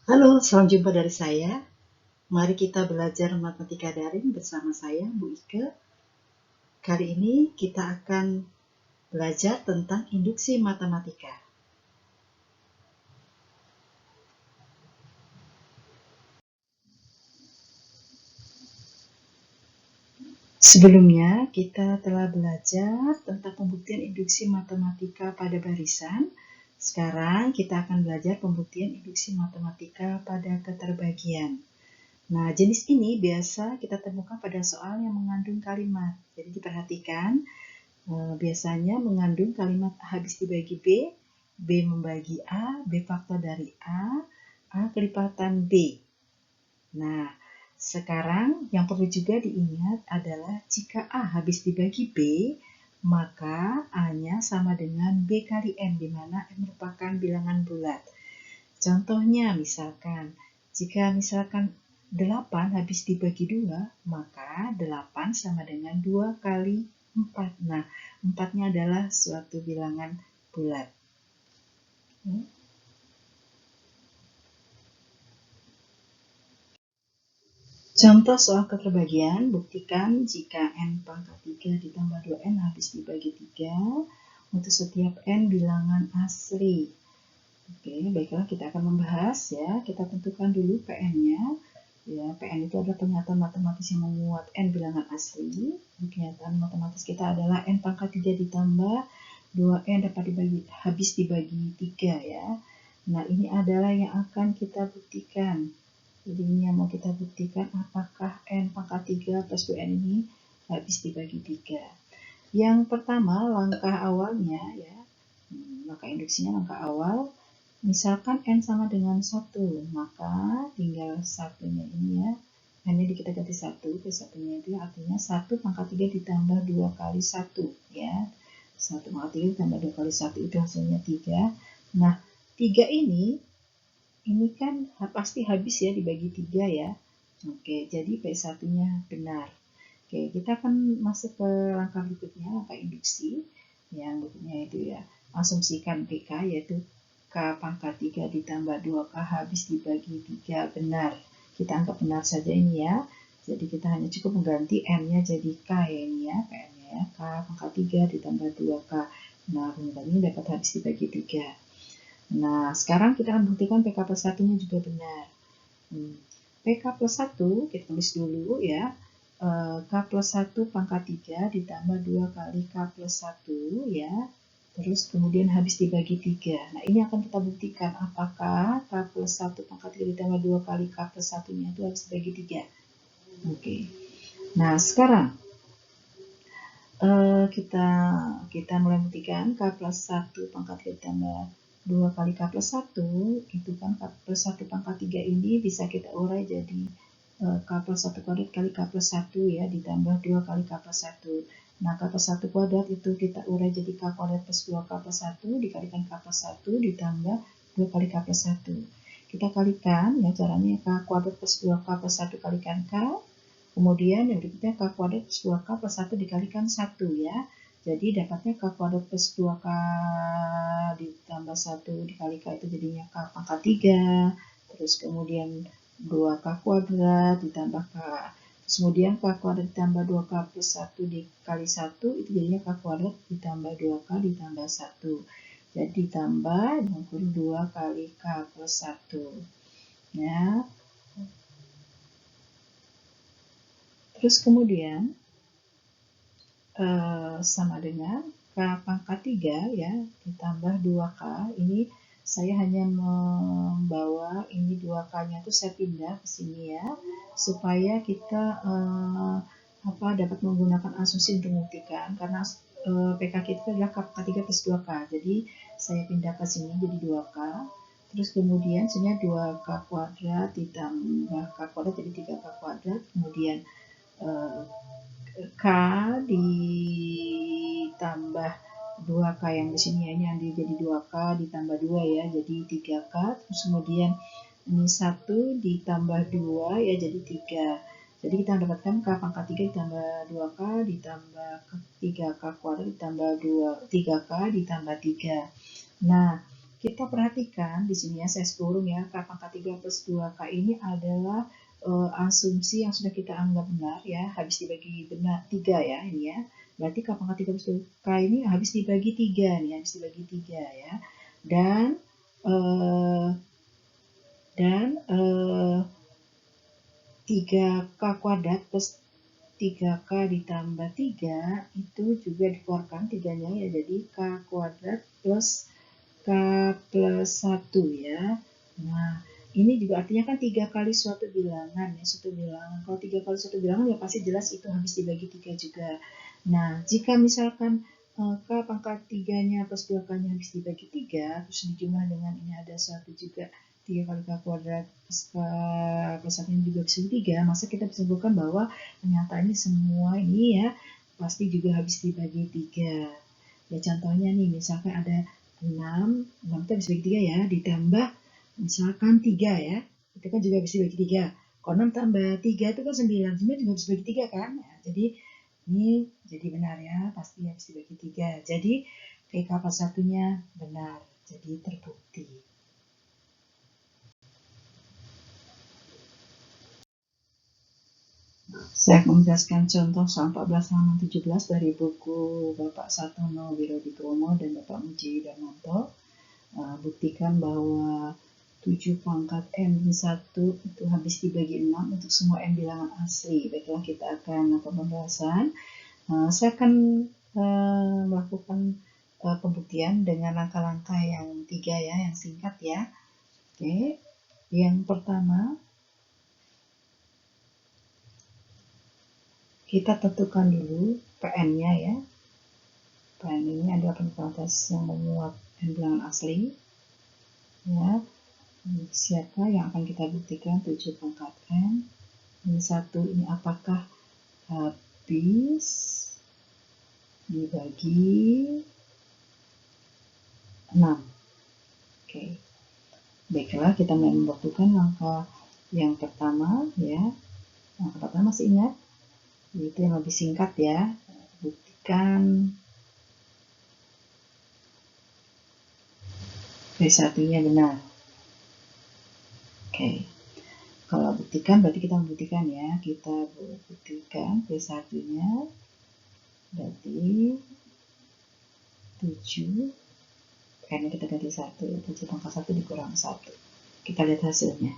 Halo, salam jumpa dari saya. Mari kita belajar matematika daring bersama saya, Bu Ike. Kali ini kita akan belajar tentang induksi matematika. Sebelumnya, kita telah belajar tentang pembuktian induksi matematika pada barisan. Sekarang kita akan belajar pembuktian induksi matematika pada keterbagian. Nah, jenis ini biasa kita temukan pada soal yang mengandung kalimat. Jadi diperhatikan, biasanya mengandung kalimat A habis dibagi B, B membagi A, B faktor dari A kelipatan B. Nah, sekarang yang perlu juga diingat adalah jika A habis dibagi B, maka A-nya sama dengan B kali N, di mana N merupakan bilangan bulat. Contohnya misalkan, jika misalkan 8 habis dibagi 2, maka 8 sama dengan 2 kali 4. Nah, 4-nya adalah suatu bilangan bulat. Contoh soal keterbagian, buktikan jika N pangkat 3 ditambah 2N habis dibagi 3 untuk setiap N bilangan asli. Oke, baiklah kita akan membahas ya. Kita tentukan dulu PN-nya. Ya, PN itu adalah pernyataan matematis yang memuat N bilangan asli. Pernyataan matematis kita adalah N pangkat 3 ditambah 2N dapat habis dibagi 3 ya. Nah, ini adalah yang akan kita buktikan. Jadi ini yang mau kita buktikan, apakah N pangkat 3 plus 2N ini habis dibagi 3. Yang pertama, langkah awalnya ya. Langkah induksinya langkah awal. Misalkan N sama dengan 1, maka tinggal satunya ini ya. N-nya kita ganti 1, ke satunya itu artinya 1 pangkat 3 ditambah 2 kali 1 ya. 1 pangkat 3 ditambah 2 kali 1 itu hasilnya 3. Nah, 3 ini kan pasti habis ya dibagi 3 ya. Oke, jadi P1-nya benar. Oke, kita akan masuk ke langkah berikutnya, langkah induksi. Yang berikutnya itu ya, asumsikan PK yaitu K pangkat 3 ditambah 2K habis dibagi 3 benar. Kita anggap benar saja ini ya. Jadi kita hanya cukup mengganti N-nya jadi K ya ini ya, PN-nya ya. K pangkat 3 ditambah 2K. Nah, kemudian ini dapat habis dibagi 3. Nah, sekarang kita akan buktikan PK plus 1-nya juga benar. PK plus 1, kita tulis dulu ya. K plus 1 pangkat 3 ditambah 2 kali K plus 1 ya. Terus kemudian habis dibagi 3. Nah, ini akan kita buktikan apakah K plus 1 pangkat 3 ditambah 2 kali K plus 1-nya itu habis dibagi 3. Oke. Nah, sekarang kita mulai buktikan K plus 1 pangkat 3 ditambah 2 kali K plus 1, itu kan K plus 1 pangkat 3 ini bisa kita urai jadi K plus 1 kuadrat kali K plus 1 ya, ditambah 2 kali K plus 1. Nah, K plus 1 kuadrat itu kita urai jadi K kuadrat plus 2K plus 1 dikalikan K plus 1 ditambah 2 kali K plus 1. Kita kalikan ya, caranya K kuadrat plus 2K plus 1 kalikan K. Kemudian yang berikutnya K kuadrat plus 2K plus 1 dikalikan 1 ya. Jadi dapatnya K kuadrat plus 2K ditambah 1 dikali K itu jadinya K pangkat 3. Terus kemudian 2K kuadrat ditambah K. Terus kemudian K kuadrat ditambah 2K plus 1 dikali 1 itu jadinya K kuadrat ditambah 2K ditambah 1. Jadi ditambah 22 kali K plus 1. Ya. Terus kemudian sama dengan K pangkat 3 ya, ditambah 2K. Ini saya hanya membawa ini 2K-nya itu saya pindah ke sini ya, supaya kita dapat menggunakan asumsi untuk membuktikan, karena PK kita adalah K pangkat 3 plus 2K. Jadi saya pindah ke sini jadi 2K. Terus kemudian sini 2K kuadrat ditambah K kuadrat jadi 3K kuadrat. Kemudian K ditambah 2K yang di sini ya, ini yang jadi 2K ditambah 2 ya, jadi 3K. Terus kemudian ini 1 ditambah 2 ya, jadi 3. Jadi kita mendapatkan K pangkat 3 ditambah 2K ditambah 3K kuadrat ditambah 3K ditambah 3. Nah, kita perhatikan di sini ya, saya kurung ya, K pangkat 3 plus 2K ini adalah asumsi yang sudah kita anggap benar ya, habis dibagi benar 3 ya ini ya. Berarti K pangkat 3 plus 2K ini habis dibagi 3 nih, habis dibagi 3 ya. Dan 3K kuadrat plus 3K ditambah 3 itu juga dikeluarkan 3-nya ya, jadi K kuadrat plus K plus 1 ya. Nah, ini juga artinya kan 3 kali suatu bilangan ya, suatu bilangan. Kalau 3 kali suatu bilangan ya pasti jelas itu habis dibagi 3 juga. Nah, jika misalkan K pangkat 3-nya plus 2K-nya habis dibagi 3, terus dijumlah dengan ini ada 1 juga, 3 kali K kuadrat plus K plus 1 juga bisa 3, maka kita bisa simpulkan bahwa ternyata ini semua ini ya pasti juga habis dibagi 3. Ya contohnya nih, misalkan ada 6 itu habis dibagi 3 ya, ditambah misalkan 3 ya, itu kan juga habis dibagi 3. Kalau 6 tambah 3 itu kan 9, 9 juga habis dibagi 3 kan. Ya, jadi ini jadi benar ya, pasti habis dibagi 3. Jadi PK plus 1-nya benar, jadi terbukti. Saya akan menjelaskan contoh soal 14 halaman 17 dari buku Bapak Satono Wirodikromo dan Bapak Muji Darmanto. Buktikan bahwa 7 pangkat M1 itu habis dibagi 6 untuk semua M bilangan asli. Baiklah, kita akan melakukan pembahasan. Saya akan melakukan pembuktian dengan langkah-langkah yang 3 ya, yang singkat ya. Oke, yang pertama, kita tentukan dulu PN-nya ya. PN ini adalah penyebab yang memuat M bilangan asli. Ya, siapa yang akan kita buktikan? 7 pangkat M. Ini 1 ini apakah habis dibagi 6? Oke. Baiklah, kita mulai membuktikan langkah yang pertama ya. Langkah pertama masih ingat? Itu yang lebih singkat ya. Buktikan P1-nya benar. Oke. Kalau buktikan berarti kita membuktikan ya. Kita buktikan P1-nya berarti 7. Karena kita ganti 1, 7 pangkat 1 dikurang 1. Kita lihat hasilnya.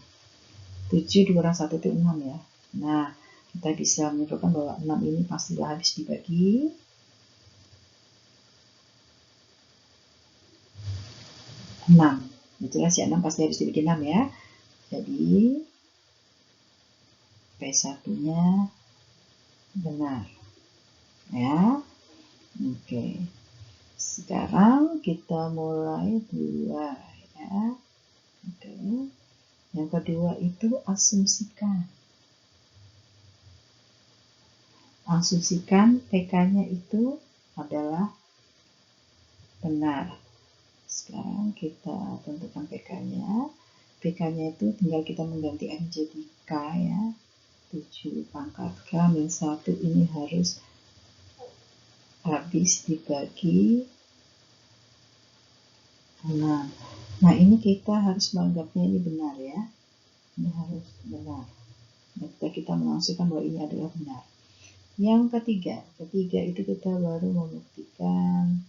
7 dikurang 1 itu 6 ya. Nah, kita bisa menyimpulkan bahwa 6 ini pastilah habis dibagi 6. Itulah si 6 pasti habis dibagi 6 ya. Jadi P1-nya benar. Ya. Oke. Sekarang kita mulai 2 ya. Oke. Yang kedua itu asumsikan. Asumsikan PK-nya itu adalah benar. Sekarang kita tentukan PK-nya. PK-nya itu tinggal kita mengganti M jadi K ya. 7 pangkat K min 1 ini harus habis dibagi 6. Nah, ini kita harus menganggapnya ini benar ya. Ini harus benar. Nah, kita mengasumsikan bahwa ini adalah benar. Yang ketiga itu kita baru membuktikan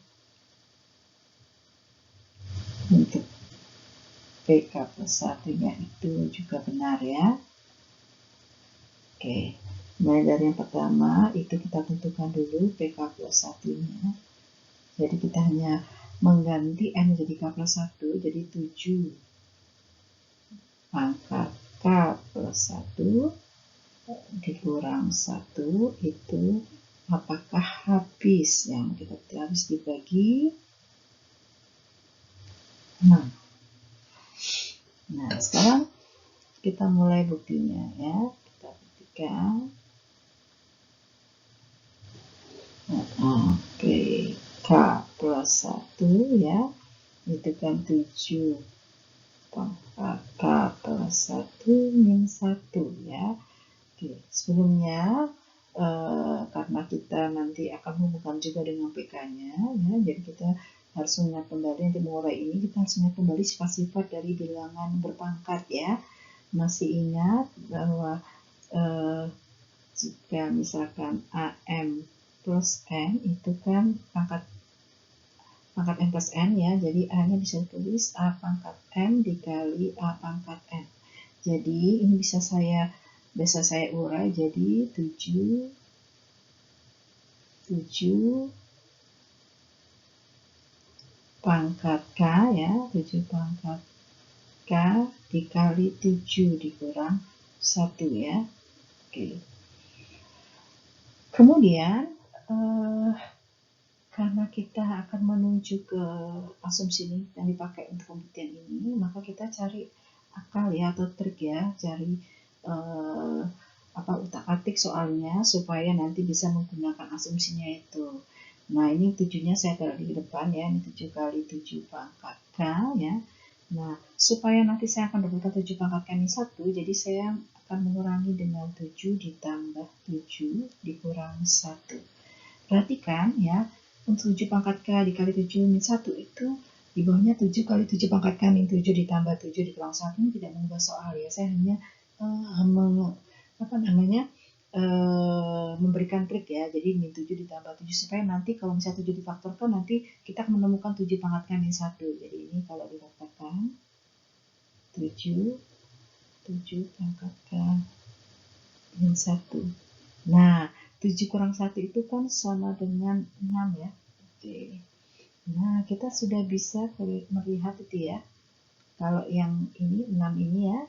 untuk PK plus 1-nya itu juga benar ya. Oke, mulai dari yang pertama itu kita tentukan dulu PK plus 1-nya. Jadi kita hanya mengganti M jadi K plus 1, jadi 7 pangkat K plus 1 dikurang 1 itu apakah habis? Yang kita habis dibagi 6. Nah, sekarang kita mulai buktinya ya. Kita buktikan. Oke, K plus 1 ya. Itu kan 7 pangkat K plus 1 min 1 ya. Oke, sebelumnya karena kita nanti akan menghubungkan juga dengan PK-nya ya, jadi kita harus harus ingat kembali nanti mengurai ini, kita harus ingat kembali sifat-sifat dari bilangan berpangkat ya. Masih ingat bahwa jika misalkan AM plus N itu kan pangkat N plus N ya, jadi A-nya bisa ditulis A pangkat M dikali A pangkat N. Jadi ini bisa saya urai jadi 7 pangkat K ya, 7 pangkat K dikali 7 dikurang 1 ya. Oke. Kemudian karena kita akan menuju ke asumsi ini yang dipakai untuk pembuktian ini, maka kita cari akal ya atau trik ya, cari utak-atik soalnya supaya nanti bisa menggunakan asumsinya itu. Nah, ini 7-nya saya taruh di depan ya, ini 7 kali 7 pangkat K ya. Nah, supaya nanti saya akan dapatkan 7 pangkat K ini 1, jadi saya akan mengurangi dengan 7 ditambah 7 dikurang 1. Perhatikan ya, untuk 7 pangkat K dikali 7 min 1 itu di bawahnya 7 kali 7 pangkat K min 7 ditambah 7 dikurang 1 ini tidak mengubah soal ya. Saya hanya memberikan trik ya, jadi min 7 ditambah 7 supaya nanti kalau misalnya 7 difaktorkan nanti kita akan menemukan 7 pangkat K min 1. Jadi ini kalau difaktorkan 7 pangkat K min 1. Nah, 7 kurang 1 itu kan sama dengan 6 ya. Oke. Nah, kita sudah bisa melihat itu ya. Kalau yang ini 6 ini ya,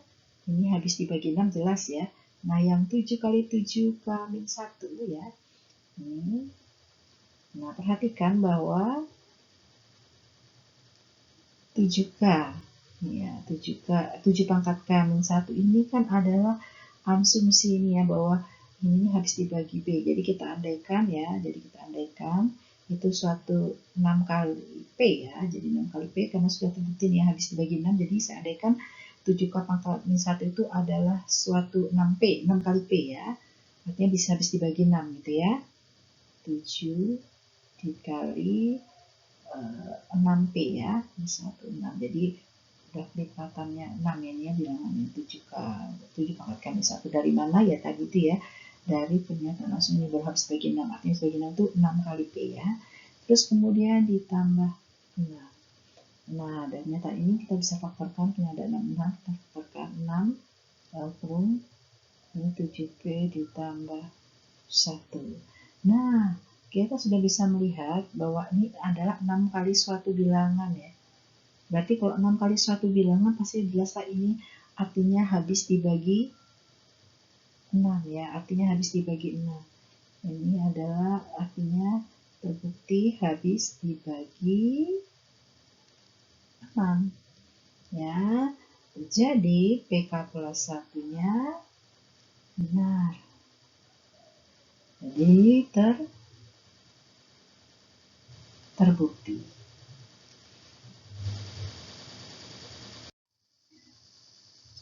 ini habis dibagi 6 jelas ya. Nah, yang 7 kali 7 K min 1 ya. Ini. Nah, perhatikan bahwa 7K ya, 7 pangkat K min 1 ini kan adalah asumsi ini ya, bahwa ini habis dibagi B. Jadi kita andaikan ya, itu suatu 6 kali P ya. Jadi 6 kali P karena sudah terbukti ya habis dibagi 6. Jadi saya andaikan 7K pangkat min 1 itu adalah suatu 6P, 6 kali P ya. Artinya bisa habis dibagi 6 gitu ya. 7 dikali 6P ya, 1, 6. Jadi udah kelipatannya 6 ini ya, bilangannya 7 pangkat K min 1. Dari mana ya tadi itu ya? Dari pernyataan langsung ini habis bagi 6. Artinya bagi 6 itu 6 kali P ya. Terus kemudian ditambah 6. Nah, dari nyata ini kita bisa faktorkan, karena ada 6, kita faktorkan 6 kurung ini 7P ditambah 1. Nah, kita sudah bisa melihat bahwa ini adalah 6 kali suatu bilangan ya. Berarti kalau 6 kali suatu bilangan pasti jelaslah ini artinya habis dibagi 6 ya, artinya habis dibagi 6. Ini adalah artinya terbukti habis dibagi 6 ya. Jadi PK plus 1-nya benar. Jadi terbukti.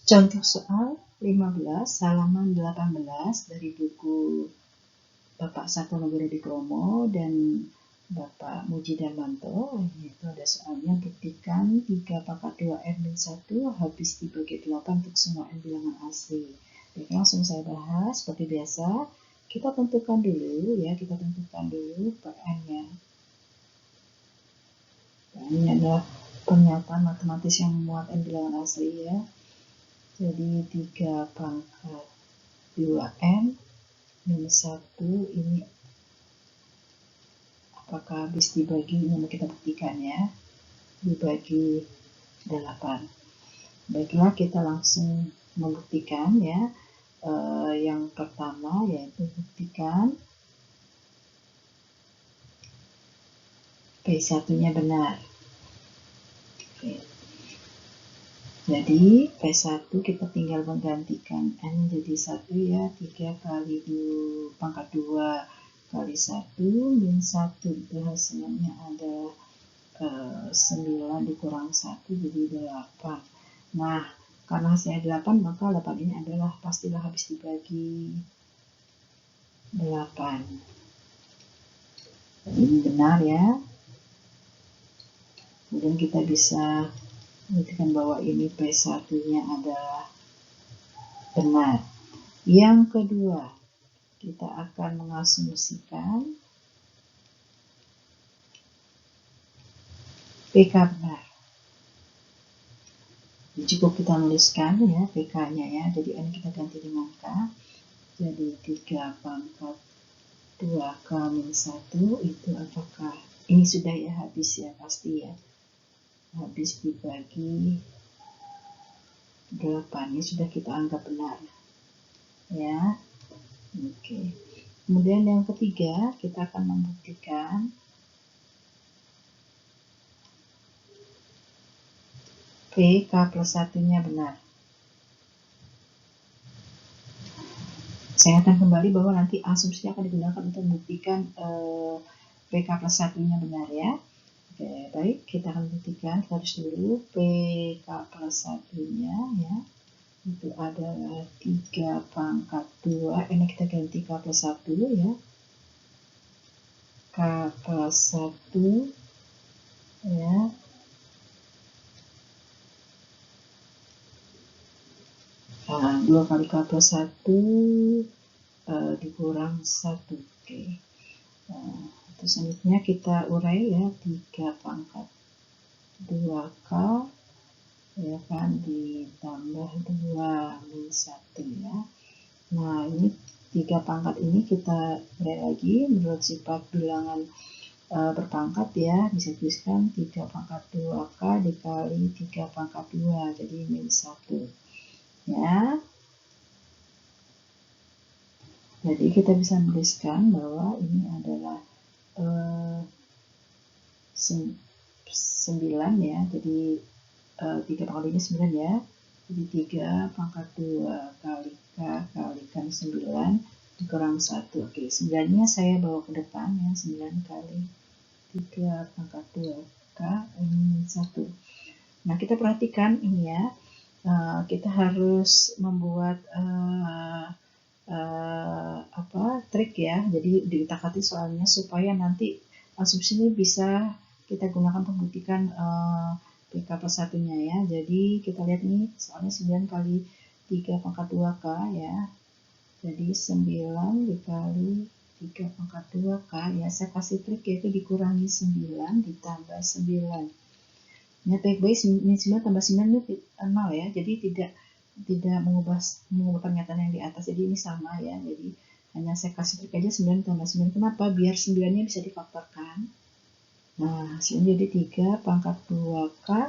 Contoh soal 15 halaman 18 dari buku Bapak Sato Nugroho dan Bapak Muji Darmanto. Itu ada soalnya, buktikan 3 pangkat 2 N min 1 habis dibagi 8 untuk semua N bilangan asli. Oke, langsung saya bahas seperti biasa. Kita tentukan dulu ya, PN-nya. Ini adalah pernyataan matematis yang memuat N bilangan asli ya. Jadi 3 pangkat 2N min 1 ini apakah habis dibagi, ini mau kita buktikan ya, dibagi 8. Baiklah, kita langsung membuktikan ya. Yang pertama yaitu buktikan P1-nya benar. Oke. Jadi P1 kita tinggal menggantikan N jadi 1 ya, 3 kali 2 pangkat 2 kali 1 min 1 itu hasilnya ada 9 dikurang 1 jadi 8. Nah, karena hasilnya 8 maka 8 ini adalah pastilah habis dibagi 8. Ini benar ya. Kemudian kita bisa buktikan bahwa ini P1-nya adalah benar. Yang kedua, kita akan mengasumsikan PK benar. Cukup kita nuliskan ya PK-nya ya. Jadi N kita ganti dengan K. Jadi 3 pangkat 2K min 1 itu apakah? Ini sudah ya habis ya pasti ya. Habis dibagi 8. Ini sudah kita anggap benar. Ya. Oke. Kemudian yang ketiga kita akan membuktikan PK plus 1-nya benar. Saya akan kembali bahwa nanti asumsi akan digunakan untuk membuktikan PK plus 1-nya benar ya. Oke, baik, kita akan buktikan. Terus dulu PK plus 1-nya ya. Itu adalah 3 pangkat 2. Ini kita ganti K plus 1 ya. K plus 1 ya. 2 kali K plus 1 dikurang 1. Oke. Terus selanjutnya kita urai ya, 3 pangkat 2K ya kan ditambah 2 min 1 ya. Nah, ini 3 pangkat ini kita urai lagi menurut sifat bilangan berpangkat ya, bisa tuliskan 3 pangkat 2K dikali 3 pangkat 2, jadi min 1 ya. Jadi kita bisa menuliskan bahwa ini adalah 9 ya, jadi 3 pangkat ini 9 ya, jadi 3 pangkat 2 kali K kalikan 9 dikurang 1. Oke, 9 nya saya bawa ke depan ya, 9 kali 3 pangkat 2 K ini 1. Nah, kita perhatikan ini ya, kita harus membuat trik ya, jadi diutak-atik soalnya supaya nanti asumsi ini bisa kita gunakan membuktikan PK plus 1-nya ya. Jadi kita lihat ini soalnya 9 kali 3 pangkat 2K ya, jadi 9 dikali 3 pangkat 2K ya, saya kasih trik yaitu dikurangi 9 ditambah 9. Ini baik-baik 9 tambah 9 itu 0 ya, jadi tidak mengubah pernyataan yang di atas, jadi ini sama ya, jadi hanya saya kasih trik aja 9 tambah 9. Kenapa? Biar 9-nya bisa difaktorkan. Nah, hasilnya jadi 3 pangkat 2K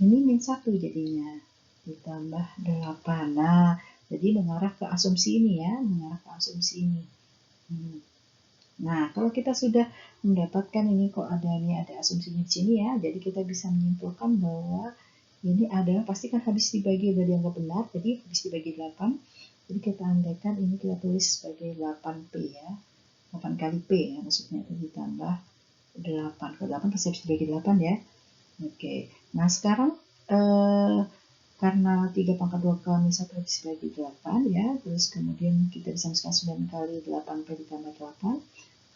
ini min 1 jadinya ditambah 8. Nah, jadi mengarah ke asumsi ini ya, mengarah ke asumsi ini. Nah, kalau kita sudah mendapatkan ini kok ada asumsinya di sini ya, jadi kita bisa menyimpulkan bahwa ini adalah pastikan habis dibagi udah dianggap benar, jadi habis dibagi 8. Jadi kita andaikan ini kita tulis sebagai 8P ya. 8 kali P ya, maksudnya itu ditambah 8. Kalau 8 pasti habis dibagi 8 ya. Oke. Nah, sekarang karena 3 pangkat 2 kali 1 habis dibagi 8 ya, terus kemudian kita bisa masukkan 9 kali 8P ditambah 8.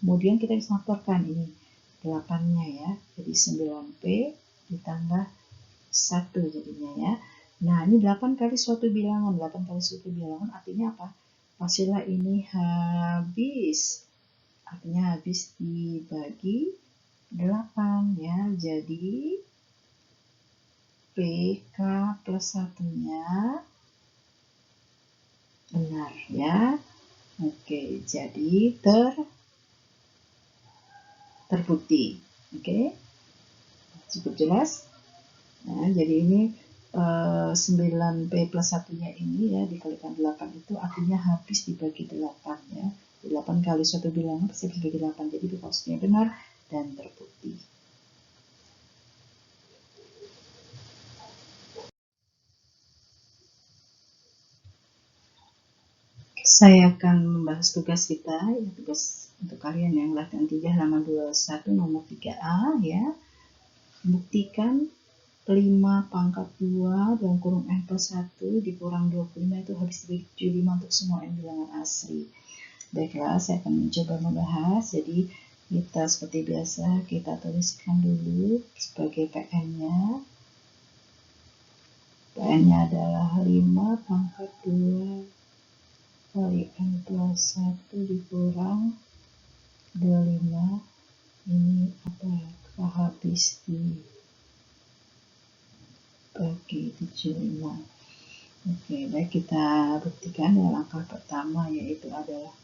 Kemudian kita bisa faktorkan ini 8-nya ya. Jadi 9P ditambah 1 jadinya ya. Nah, ini 8 kali suatu bilangan. 8 kali suatu bilangan artinya apa? Hasilnya ini habis. Artinya habis dibagi 8 ya. Jadi PK plus 1-nya benar ya. Oke, jadi terbukti. Oke. Cukup jelas? Nah, jadi ini 9P plus 1-nya ini ya dikalikan 8 itu artinya habis dibagi 8 ya. 8 kali suatu bilangan pasti dibagi 8. Jadi P-nya benar dan terbukti. Saya akan membahas tugas kita, ya, tugas untuk kalian yang latihan 3 halaman 21 nomor 3A ya. Buktikan 5 pangkat 2 dalam kurung N plus 1 dikurang 25 itu habis dibagi 75 untuk semua N bilangan asli. Baiklah, saya akan mencoba membahas. Jadi Kita seperti biasa, kita tuliskan dulu sebagai PN-nya. PN-nya adalah 5 pangkat 2 kali N plus 1 dikurang 25. Ini apa? Habis dibagi 75. Oke, baik, kita buktikan ya. Langkah pertama yaitu adalah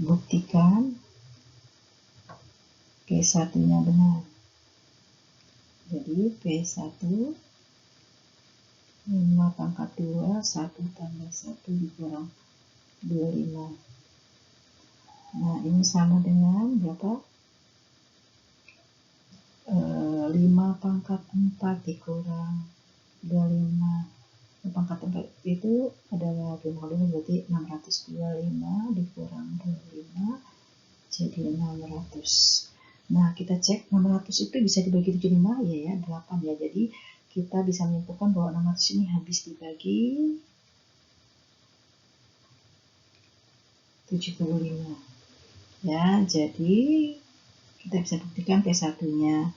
buktikan P1-nya benar. Jadi P1 5 pangkat 2, 1 tambah 1 dikurang 25. Nah, ini sama dengan berapa? 5 pangkat 4 dikurang 25. 5 pangkat 4 itu adalah 25, berarti 625 dikurang 25 jadi 600. Nah, kita cek 600 itu bisa dibagi 75, ya 8 ya. Jadi kita bisa menyimpulkan bahwa 600 ini habis dibagi 75. Ya, jadi kita bisa buktikan P1-nya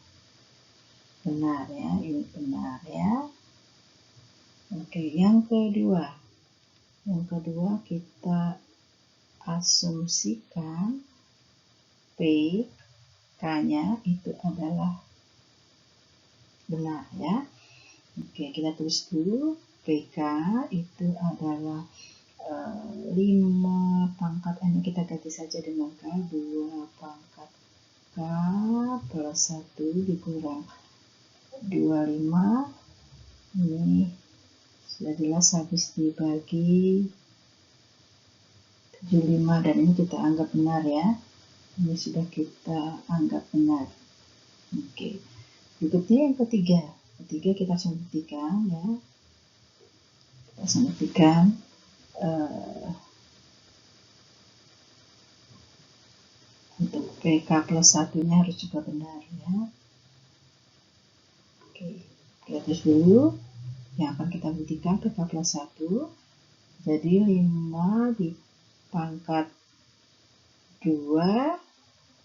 benar ya, ini benar ya. Oke, yang kedua kita asumsikan P-nya itu adalah benar ya. Oke, kita tulis dulu PK itu adalah 5 pangkat N, kita ganti saja dengan K, 2 pangkat K plus 1 dikurang 25. Ini sudah jelas habis dibagi 75 dan ini kita anggap benar ya. Ini sudah kita anggap benar. Oke. Berikutnya yang ketiga. Kita langsung buktikan ya. Kita langsung buktikan untuk PK plus 1-nya harus juga benar ya. Oke. Kita tulis dulu yang akan kita buktikan PK plus 1. Jadi 5 di pangkat 2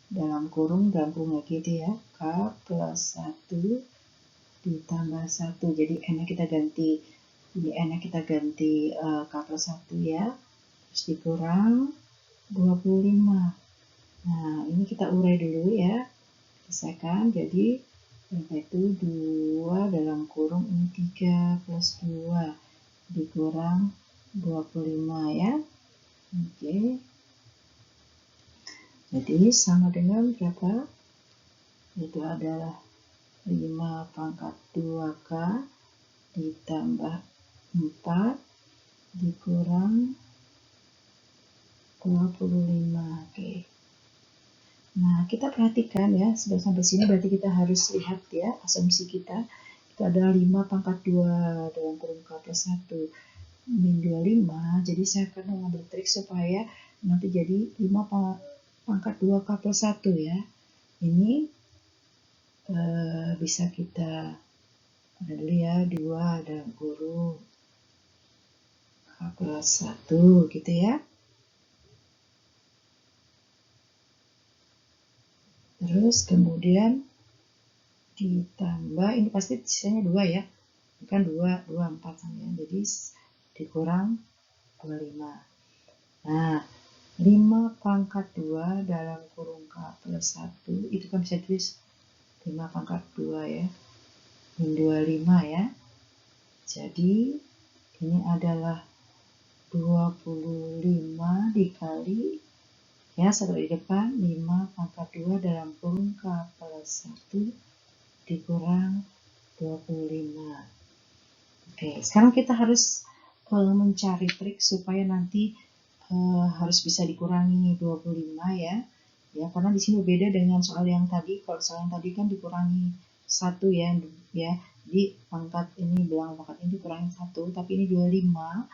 dalam kurung lagi itu ya, K plus 1 ditambah 1. Jadi N-nya kita ganti, ini N-nya kita ganti K plus 1 ya, terus dikurang 25. Nah, ini kita urai dulu ya, selesaikan. Jadi itu 2 dalam kurung ini 3 plus 2 dikurang 25 ya. Oke. Jadi sama dengan berapa? Itu adalah 5 pangkat 2K ditambah 4 dikurang 25. Oke. Nah, kita perhatikan ya, sudah sampai sini berarti kita harus lihat ya, asumsi kita itu adalah 5 pangkat 2 dalam kurung K plus 1 min 25. Jadi saya akan mengambil trik supaya nanti jadi 5 pangkat 2 K plus 1 ya. Ini bisa kita ada dulu ya, 2 dalam kurung K plus 1 gitu ya. Terus kemudian ditambah, ini pasti sisanya 2 ya, kan 2, 4 sama ya, jadi dikurang 25. Nah, 5 pangkat 2 dalam kurung K plus 1 itu kan bisa tulis 5 pangkat 2 ya, min 25 ya. Jadi ini adalah 25 dikali ya, satu di depan 5 pangkat 2 dalam kurung K plus 1 dikurang 25. Oke, sekarang kita harus mencari trik supaya nanti harus bisa dikurangi 25 ya. Ya, karena di sini berbeda dengan soal yang tadi. Kalau soal yang tadi kan dikurangi 1 ya, di pangkat ini, bilangan pangkat ini dikurangi 1, tapi ini 25.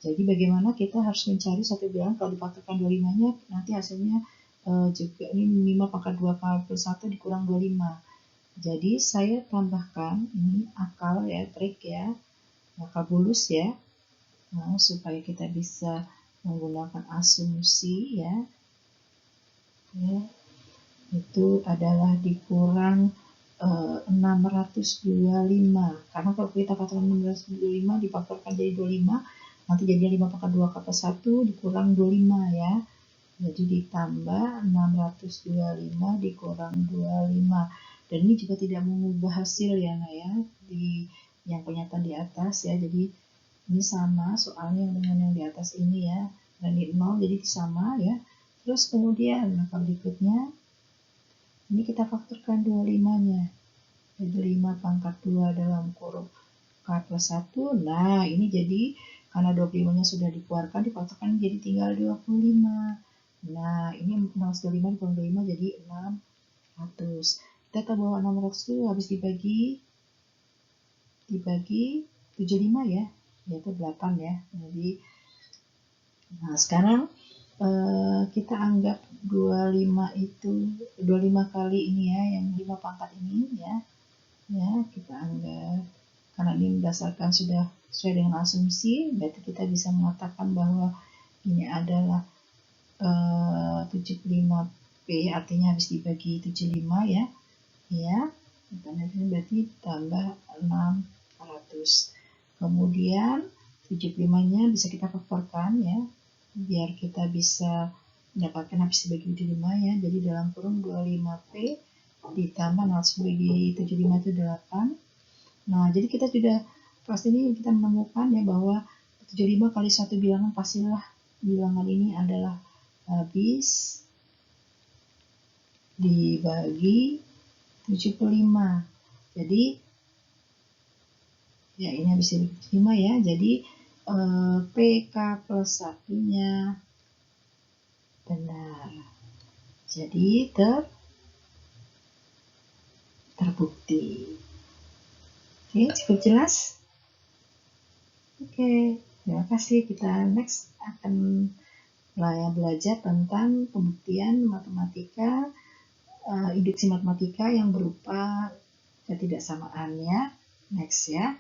Jadi bagaimana kita harus mencari satu bilangan kalau dipaksakan 25-nya, nanti hasilnya juga ini 5 pangkat 2 plus 1 dikurang 25. Jadi saya tambahkan ini akal ya, trik ya, akal bulus ya, supaya kita bisa menggunakan asumsi ya. Ya, itu adalah dikurang 625. Karena kalau kita katakan 625 difaktorkan jadi 25, nanti jadi 5 pangkat 2 kata 1 dikurang 25 ya. Jadi ditambah 625 dikurang 25. Dan ini juga tidak mengubah hasil ya, Nak ya, di yang pernyataan di atas ya. Jadi ini sama soalnya dengan yang di atas ini ya. Dan ini 0 jadi sama ya. Terus kemudian langkah berikutnya ini kita faktorkan 25-nya. Jadi 5 pangkat 2 dalam kurung K plus 1. Nah, ini jadi karena 25-nya sudah dikeluarkan, difaktorkan jadi tinggal 25. Nah, ini 625 dikurang 25 jadi 600. Kita tahu bahwa 600 itu habis dibagi 75 ya, yaitu 8 ya. Jadi, nah sekarang kita anggap 25 itu 25 kali ini ya, yang 5 pangkat ini ya. Ya, kita anggap karena ini berdasarkan sudah sesuai dengan asumsi, berarti kita bisa mengatakan bahwa ini adalah 75P, artinya habis dibagi 75 ya. Ya, ini berarti tambah 600. Kemudian 75-nya bisa kita faktorkan ya, biar kita bisa mendapatkan habis dibagi 75 ya. Jadi dalam kurung 25P ditambah 600 bagi 75 itu 8. Nah, jadi kita sudah pasti ini kita menemukan ya bahwa 75 kali satu bilangan pastilah bilangan ini adalah habis dibagi 75. Jadi ya ini habis dibagi 75 ya. Jadi PK plus 1-nya benar. Jadi terbukti. Oke, cukup jelas? Oke, terima kasih. Kita next akan belajar tentang pembuktian matematika, induksi matematika yang berupa ketidaksamaan ya. Next ya.